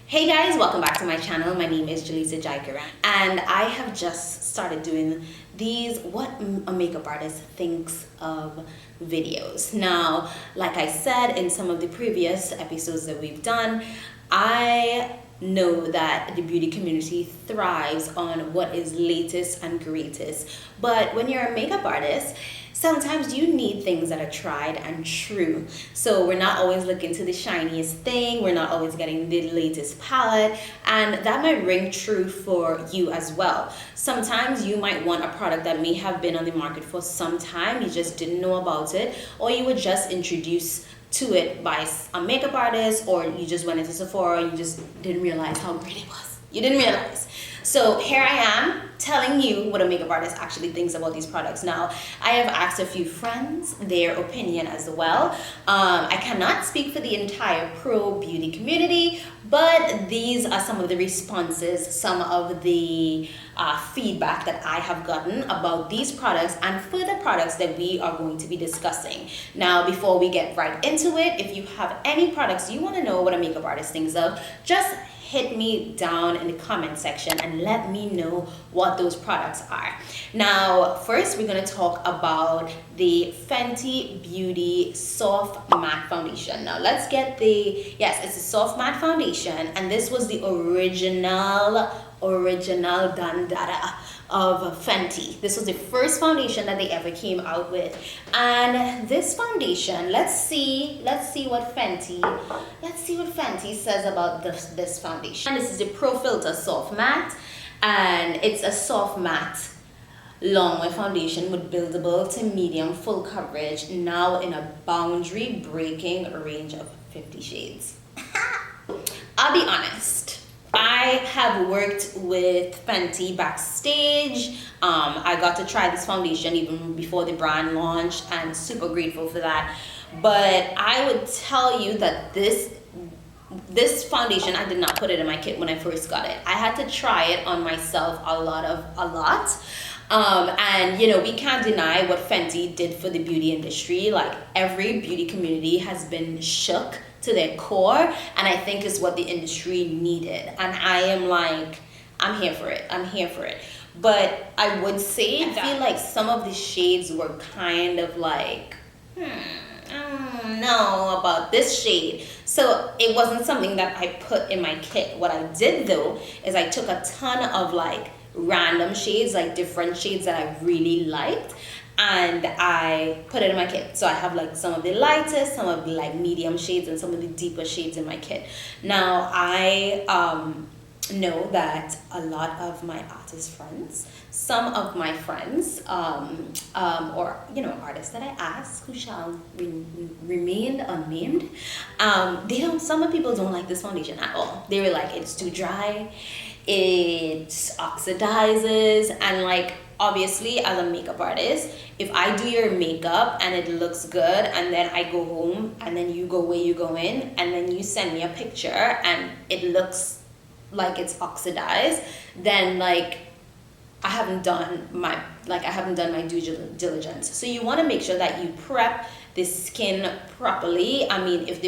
Hey guys, welcome back to my channel. My name is Jaleesa Jaikaran, and I have just started doing these what a makeup artist thinks of videos. Now, like I said in some of the previous episodes that we've done, I know that the beauty community thrives on what is latest and greatest. But when you're a makeup artist, sometimes you need things that are tried and true. So we're not always looking to the shiniest thing, we're not always getting the latest palette, and that might ring true for you as well. Sometimes you might want a product that may have been on the market for some time, you just didn't know about it, or you were just introduced to it by a makeup artist, or you just went into Sephora and you just didn't realize how great it was. You didn't realize. So here I am telling you what a makeup artist actually thinks about these products. Now, I have asked a few friends their opinion as well. I cannot speak for the entire pro beauty community, but these are some of the responses, some of the feedback that I have gotten about these products and further products that we are going to be discussing. Now, before we get right into it, if you have any products you want to know what a makeup artist thinks of, just hit me down in the comment section and let me know what those products are. Now, first we're going to talk about the Fenty Beauty Soft Matte Foundation. Now let's get yes, it's a soft matte foundation, and this was the original Dandada of Fenty. This was the first foundation that they ever came out with, and this foundation, let's see what Fenty says about this foundation. And this is the Pro Filter Soft Matte, and it's a soft matte long wear foundation with buildable to medium full coverage, now in a boundary breaking range of 50 shades. I'll be honest, I have worked with Fenty backstage. I got to try this foundation even before the brand launched, and super grateful for that. But I would tell you that this foundation, I did not put it in my kit when I first got it. I had to try it on myself a lot. And you know, we can't deny what Fenty did for the beauty industry. Like, every beauty community has been shook to their core, and I think is what the industry needed. And I am like, I'm here for it. But I would say, I feel like some of the shades were kind of like, I don't know about this shade. So it wasn't something that I put in my kit. What I did though is I took a ton of like random shades, like different shades that I really liked, and I put it in my kit. So I have like some of the lightest, some of the like medium shades, and some of the deeper shades in my kit. Now I know that a lot of my artist friends, some of my friends, or you know, artists that I ask who shall remain unnamed, some people don't like this foundation at all. They were like, it's too dry, it oxidizes, and like, obviously as a makeup artist, if I do your makeup and it looks good, and then I go home and then you go where you go in, and then you send me a picture and it looks like it's oxidized, then like I haven't done my due diligence. So you want to make sure that you prep the skin properly. I mean, if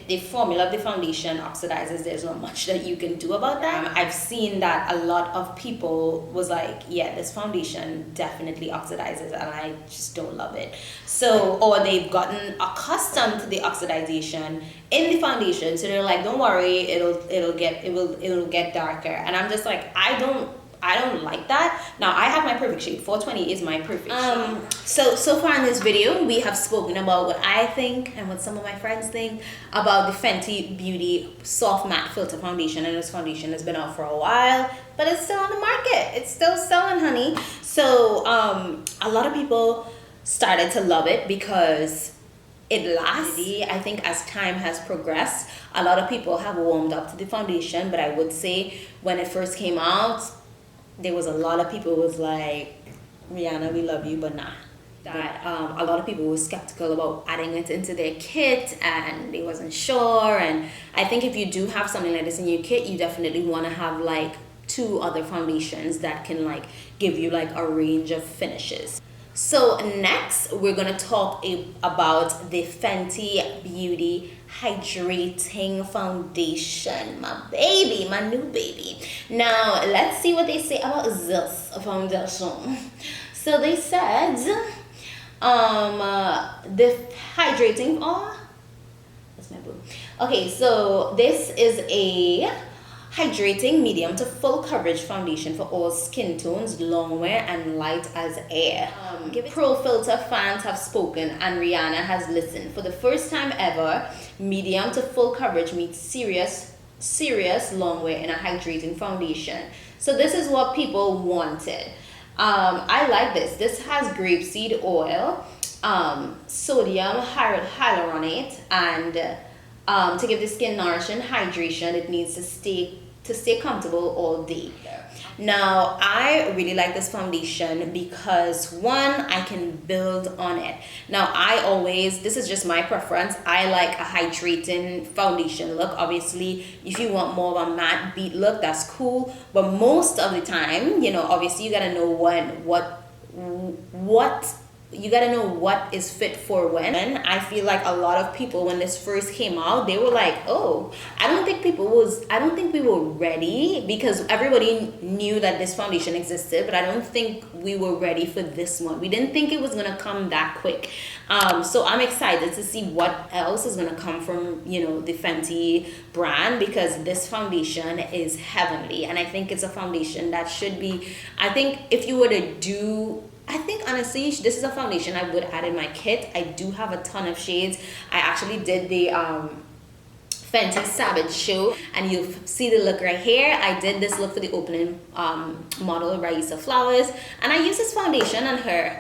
the formula of the foundation oxidizes, there's not much that you can do about that. I've seen that a lot of people was like, yeah, this foundation definitely oxidizes, and I just don't love it. So, or they've gotten accustomed to the oxidization in the foundation, so they're like, don't worry, it'll get darker. And I'm just like, I don't like that. Now, I have my perfect shade. 420 is my perfect shade. So far in this video, we have spoken about what I think and what some of my friends think about the Fenty Beauty Soft Matte Filter Foundation. And this foundation has been out for a while, but it's still on the market. It's still selling, honey. So a lot of people started to love it because it lasts. I think as time has progressed, a lot of people have warmed up to the foundation. But I would say when it first came out, there was a lot of people who was like, Rihanna, we love you, but nah. That a lot of people were skeptical about adding it into their kit, and they wasn't sure. And I think if you do have something like this in your kit, you definitely want to have like 2 other foundations that can like give you like a range of finishes. So next, we're gonna talk about the Fenty Beauty Hydrating Foundation, my baby, my new baby. Now, let's see what they say about this foundation. So they said, the hydrating, oh, that's my boo. Okay, so this is a hydrating medium to full coverage foundation for all skin tones, long wear and light as air. Pro Filter fans have spoken and Rihanna has listened. For the first time ever, medium to full coverage meets serious long wear in a hydrating foundation. So this is what people wanted. I like this. This has grapeseed oil, sodium hyaluronate, and to give the skin nourishing hydration it needs to stay comfortable all day. Now, I really like this foundation because one, I can build on it. Now, this is just my preference, I like a hydrating foundation look. Obviously, if you want more of a matte beat look, that's cool. But most of the time, you know, obviously you gotta know you gotta know what is fit for when. I feel like a lot of people, when this first came out, they were like, oh, I don't think we were ready, because everybody knew that this foundation existed, but I don't think we were ready for this one. We didn't think it was gonna come that quick. So I'm excited to see what else is gonna come from, you know, the Fenty brand, because this foundation is heavenly, and I think it's a foundation that should be, I think if you were to do, I think honestly, this is a foundation I would add in my kit. I do have a ton of shades. I actually did the Fenty Savage show, and you see the look right here. I did this look for the opening model, Raisa Flowers, and I used this foundation on her,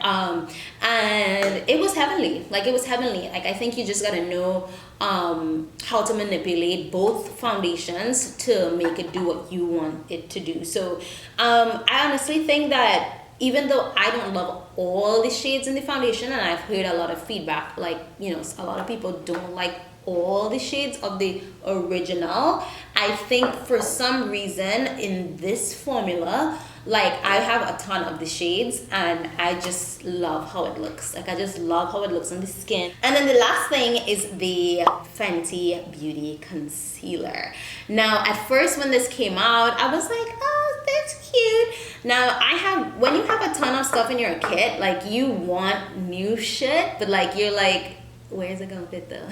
and it was heavenly. Like, it was heavenly. Like, I think you just gotta know how to manipulate both foundations to make it do what you want it to do. So I honestly think that even though I don't love all the shades in the foundation, and I've heard a lot of feedback, like, you know, a lot of people don't like all the shades of the original, I think for some reason in this formula, like, I have a ton of the shades and I just love how it looks. Like, I just love how it looks on the skin. And then the last thing is the Fenty Beauty Concealer. Now, at first when this came out, I was like, oh, that's cute. Now, when you have a ton of stuff in your kit, like, you want new shit, but like, you're like, where's it gonna fit though?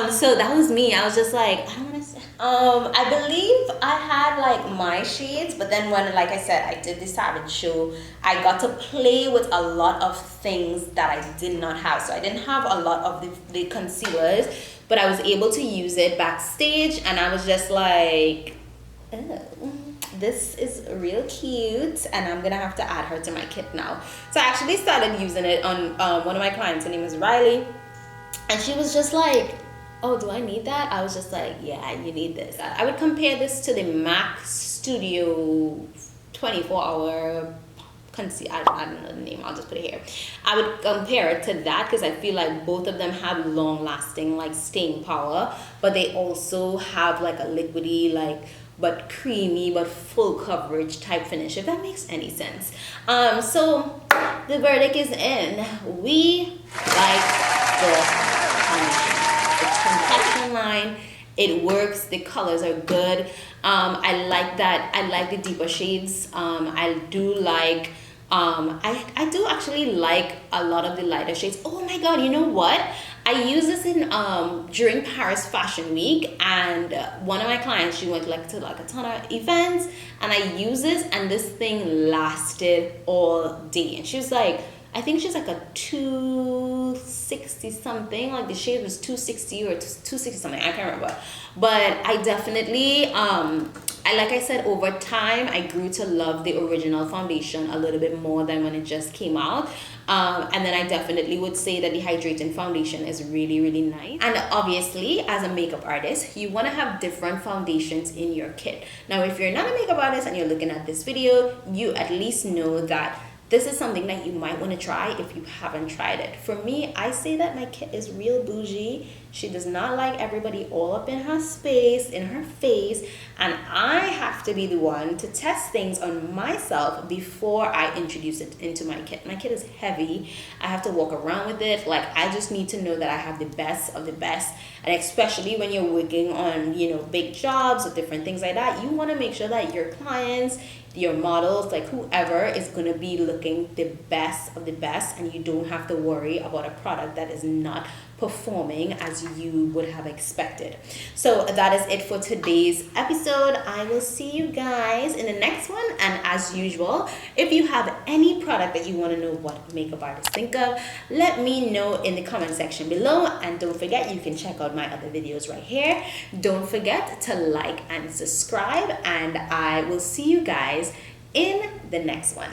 So that was me. I was just like, I don't want to say. I believe I had like my shades, but then when, like I said, I did the Savage show, I got to play with a lot of things that I did not have. So I didn't have a lot of the concealers, but I was able to use it backstage, and I was just like, oh, this is real cute, and I'm gonna have to add her to my kit now. So I actually started using it on one of my clients. Her name is Riley. And she was just like, oh, do I need that? I was just like, yeah, you need this. I would compare this to the MAC Studio 24-hour concealer. I don't know the name. I'll just put it here. I would compare it to that because I feel like both of them have long-lasting, like, staying power. But they also have, like, a liquidy, like, but creamy, but full coverage type finish, if that makes any sense. So the verdict is in. We like the complexion line. It works. The colors are good. I like that. I like the deeper shades. I do like I do actually like a lot of the lighter shades. Oh my god, you know what? I used this in during Paris Fashion Week, and one of my clients, she went to a ton of events, and I used this, and this thing lasted all day. And she was like, I think she's like a 260 something, like the shade was 260 or 260 something, I can't remember. But I definitely, like I said, over time, I grew to love the original foundation a little bit more than when it just came out. And then I definitely would say that the hydrating foundation is really, really nice. And obviously, as a makeup artist, you want to have different foundations in your kit. Now, if you're not a makeup artist and you're looking at this video, you at least know that this is something that you might want to try if you haven't tried it. For me, I say that my kit is real bougie. She does not like everybody all up in her space, in her face, and I have to be the one to test things on myself before I introduce it into my kid. My kid is heavy. I have to walk around with it. Like, I just need to know that I have the best of the best. And especially when you're working on, big jobs or different things like that, you want to make sure that your clients, your models, like whoever, is going to be looking the best of the best, and you don't have to worry about a product that is not performing as you would have expected. So that is it for today's episode. I will see you guys in the next one. And as usual, if you have any product that you want to know what makeup artists think of, let me know in the comment section below. And don't forget, you can check out my other videos right here. Don't forget to like and subscribe, and I will see you guys in the next one.